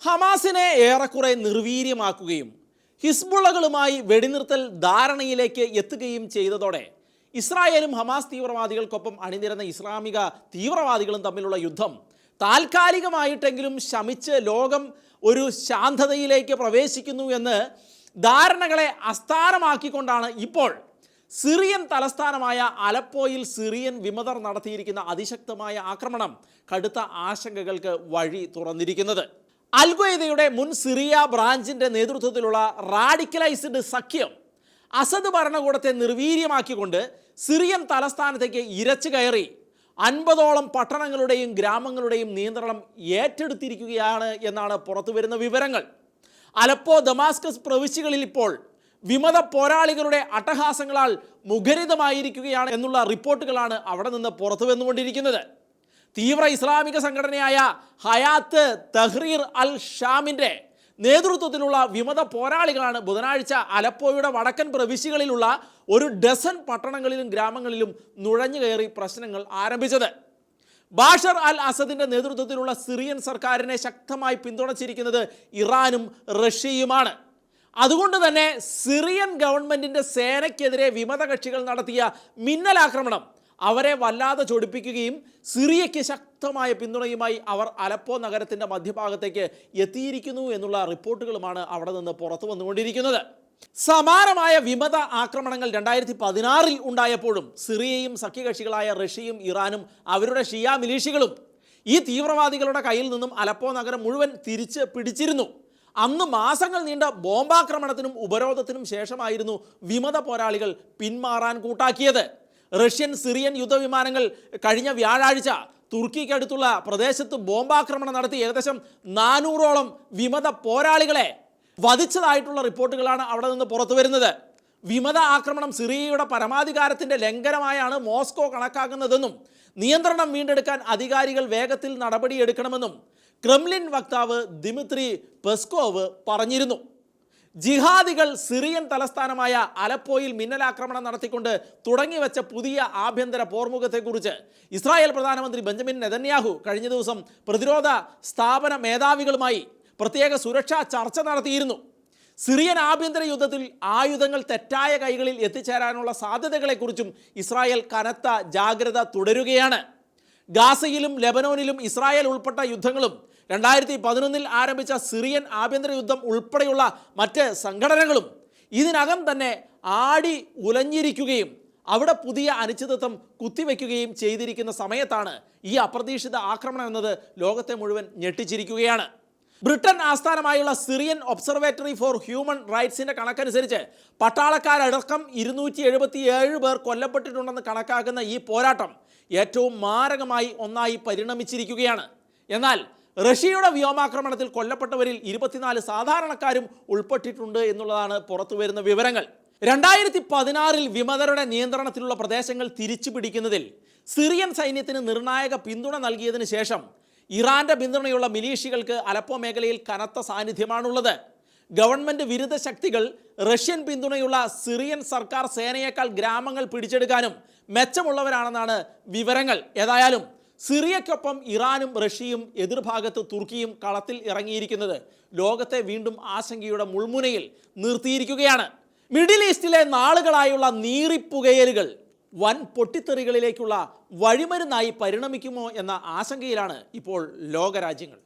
ഹമാസിനെ ഏറെക്കുറെ നിർവീര്യമാക്കുകയും ഹിസ്ബുള്ളകളുമായി വെടിനിർത്തൽ ധാരണയിലേക്ക് എത്തുകയും ചെയ്തതോടെ ഇസ്രായേലും ഹമാസ് തീവ്രവാദികൾക്കൊപ്പം അണിനിരന്ന ഇസ്ലാമിക തീവ്രവാദികളും തമ്മിലുള്ള യുദ്ധം താൽക്കാലികമായിട്ടെങ്കിലും ശമിച്ച് ലോകം ഒരു ശാന്തതയിലേക്ക് പ്രവേശിക്കുന്നു എന്ന് ധാരണകളെ അസ്ഥാനമാക്കിക്കൊണ്ടാണ് ഇപ്പോൾ സിറിയൻ തലസ്ഥാനമായ അലപ്പോയിൽ സിറിയൻ വിമതർ നടത്തിയിരിക്കുന്ന അതിശക്തമായ ആക്രമണം കടുത്ത ആശങ്കകൾക്ക് വഴി തുറന്നിരിക്കുന്നത്. അൽ-ഖ്വയ്ദയുടെ മുൻ സിറിയ ബ്രാഞ്ചിൻ്റെ നേതൃത്വത്തിലുള്ള റാഡിക്കലൈസ്ഡ് സഖ്യം അസദ് ഭരണകൂടത്തെ നിർവീര്യമാക്കിക്കൊണ്ട് സിറിയൻ തലസ്ഥാനത്തേക്ക് ഇരച്ചു കയറി 50ഓളം പട്ടണങ്ങളുടെയും ഗ്രാമങ്ങളുടെയും നിയന്ത്രണം ഏറ്റെടുത്തിരിക്കുകയാണ് എന്നാണ് പുറത്തുവരുന്ന വിവരങ്ങൾ. അലപ്പോ ദമാസ്കസ് പ്രവിശ്യകളിൽ ഇപ്പോൾ വിമത പോരാളികളുടെ അട്ടഹാസങ്ങളാൽ മുഖരിതമായിരിക്കുകയാണ് എന്നുള്ള റിപ്പോർട്ടുകളാണ് അവിടെ നിന്ന് പുറത്തു വന്നുകൊണ്ടിരിക്കുന്നത്. തീവ്ര ഇസ്ലാമിക സംഘടനയായ ഹയാത്ത് തഹ്രീർ അൽ ഷാമിൻ്റെ നേതൃത്വത്തിലുള്ള വിമത പോരാളികളാണ് ബുധനാഴ്ച അലപ്പോയുടെ വടക്കൻ പ്രവിശ്യകളിലുള്ള ഒരു ഡസൻ പട്ടണങ്ങളിലും ഗ്രാമങ്ങളിലും നുഴഞ്ഞു കയറി പ്രശ്നങ്ങൾ ആരംഭിച്ചത്. ബാഷർ അൽ അസദിൻ്റെ നേതൃത്വത്തിലുള്ള സിറിയൻ സർക്കാരിനെ ശക്തമായി പിന്തുണച്ചിരിക്കുന്നത് ഇറാനും റഷ്യയുമാണ്. അതുകൊണ്ട് തന്നെ സിറിയൻ ഗവൺമെൻറ്റിൻ്റെ സേനയ്ക്കെതിരെ വിമത കക്ഷികൾ നടത്തിയ മിന്നലാക്രമണം അവരെ വല്ലാതെ ചൊടിപ്പിക്കുകയും സിറിയയ്ക്ക് ശക്തമായ പിന്തുണയുമായി അവർ അലപ്പോ നഗരത്തിൻ്റെ മധ്യഭാഗത്തേക്ക് എത്തിയിരിക്കുന്നു എന്നുള്ള റിപ്പോർട്ടുകളുമാണ് അവിടെ നിന്ന് പുറത്തു വന്നുകൊണ്ടിരിക്കുന്നത്. സമാനമായ വിമത ആക്രമണങ്ങൾ 2016 ഉണ്ടായപ്പോഴും സിറിയയും സഖ്യകക്ഷികളായ റഷ്യയും ഇറാനും അവരുടെ ഷിയ മിലീഷ്യകളും ഈ തീവ്രവാദികളുടെ കയ്യിൽ നിന്നും അലപ്പോ നഗരം മുഴുവൻ തിരിച്ച് പിടിച്ചിരുന്നു. അന്ന് മാസങ്ങൾ നീണ്ട ബോംബാക്രമണത്തിനും ഉപരോധത്തിനും ശേഷമായിരുന്നു വിമത പോരാളികൾ പിന്മാറാൻ കൂട്ടാക്കിയത്. റഷ്യൻ സിറിയൻ യുദ്ധവിമാനങ്ങൾ കഴിഞ്ഞ വ്യാഴാഴ്ച തുർക്കിക്കടുത്തുള്ള പ്രദേശത്ത് ബോംബാക്രമണം നടത്തി ഏകദേശം 400ഓളം വിമത പോരാളികളെ വധിച്ചതായിട്ടുള്ള റിപ്പോർട്ടുകളാണ് അവിടെ നിന്ന് പുറത്തു വരുന്നത്. വിമത ആക്രമണം സിറിയയുടെ പരമാധികാരത്തിൻ്റെ ലംഘനമായാണ് മോസ്കോ കണക്കാക്കുന്നതെന്നും നിയന്ത്രണം വീണ്ടെടുക്കാൻ അധികാരികൾ വേഗത്തിൽ നടപടിയെടുക്കണമെന്നും ക്രെംലിൻ വക്താവ് ദിമിത്രി പെസ്കോവ് പറഞ്ഞിരുന്നു. ജിഹാദികൾ സിറിയൻ തലസ്ഥാനമായ അലപ്പോയിൽ മിന്നലാക്രമണം നടത്തിക്കൊണ്ട് തുടങ്ങിവെച്ച പുതിയ ആഭ്യന്തര പോർമുഖത്തെക്കുറിച്ച് ഇസ്രായേൽ പ്രധാനമന്ത്രി ബെഞ്ചമിൻ നെതന്യാഹു കഴിഞ്ഞ ദിവസം പ്രതിരോധ സ്ഥാപന മേധാവികളുമായി പ്രത്യേക സുരക്ഷാ ചർച്ച നടത്തിയിരുന്നു. സിറിയൻ ആഭ്യന്തര യുദ്ധത്തിൽ ആയുധങ്ങൾ തെറ്റായ കൈകളിൽ എത്തിച്ചേരാനുള്ള സാധ്യതകളെക്കുറിച്ചും ഇസ്രായേൽ കനത്ത ജാഗ്രത തുടരുകയാണ്. ഗാസയിലും ലെബനോനിലും ഇസ്രായേൽ ഉൾപ്പെട്ട യുദ്ധങ്ങളും 2011 ആരംഭിച്ച സിറിയൻ ആഭ്യന്തര യുദ്ധം ഉൾപ്പെടെയുള്ള മറ്റ് സംഘടനകളും ഇതിനകം തന്നെ ആടി ഉലഞ്ഞിരിക്കുകയും അവിടെ പുതിയ അനിശ്ചിതത്വം കുത്തിവെക്കുകയും ചെയ്തിരിക്കുന്ന സമയത്താണ് ഈ അപ്രതീക്ഷിത ആക്രമണം എന്നത് ലോകത്തെ മുഴുവൻ ഞെട്ടിച്ചിരിക്കുകയാണ്. ബ്രിട്ടൻ ആസ്ഥാനമായുള്ള സിറിയൻ ഒബ്സർവേറ്ററി ഫോർ ഹ്യൂമൻ റൈറ്റ്സിൻ്റെ കണക്കനുസരിച്ച് പട്ടാളക്കാരടക്കം 277 പേർ കൊല്ലപ്പെട്ടിട്ടുണ്ടെന്ന് കണക്കാക്കുന്ന ഈ പോരാട്ടം ഏറ്റവും മാരകമായി ഒന്നായി പരിണമിച്ചിരിക്കുകയാണ്. എന്നാൽ റഷ്യയുടെ വ്യോമാക്രമണത്തിൽ കൊല്ലപ്പെട്ടവരിൽ 24 സാധാരണക്കാരും ഉൾപ്പെട്ടിട്ടുണ്ട് എന്നുള്ളതാണ് പുറത്തു വരുന്ന വിവരങ്ങൾ. 2016 വിമതരുടെ നിയന്ത്രണത്തിലുള്ള പ്രദേശങ്ങൾ തിരിച്ചു പിടിക്കുന്നതിൽ സിറിയൻ സൈന്യത്തിന് നിർണായക പിന്തുണ നൽകിയതിനു ശേഷം ഇറാന്റെ പിന്തുണയുള്ള മിലീഷ്യകൾക്ക് അലപ്പോ മേഖലയിൽ കനത്ത സാന്നിധ്യമാണുള്ളത്. ഗവൺമെൻറ് വിരുദ്ധ ശക്തികൾ റഷ്യൻ പിന്തുണയുള്ള സിറിയൻ സർക്കാർ സേനയേക്കാൾ ഗ്രാമങ്ങൾ പിടിച്ചെടുക്കാനും മെച്ചമുള്ളവരാണെന്നാണ് വിവരങ്ങൾ. ഏതായാലും സിറിയയ്ക്കൊപ്പം ഇറാനും റഷ്യയും എതിർഭാഗത്ത് തുർക്കിയും കളത്തിൽ ഇറങ്ങിയിരിക്കുന്നത് ലോകത്തെ വീണ്ടും ആശങ്കയുടെ മുൾമുനയിൽ നിർത്തിയിരിക്കുകയാണ്. മിഡിൽ ഈസ്റ്റിലെ നാളുകളായുള്ള നീറിപ്പുകയലുകൾ വൻ പൊട്ടിത്തെറികളിലേക്കുള്ള വഴിമരുന്നായി പരിണമിക്കുമോ എന്ന ആശങ്കയിലാണ് ഇപ്പോൾ ലോകരാജ്യങ്ങൾ.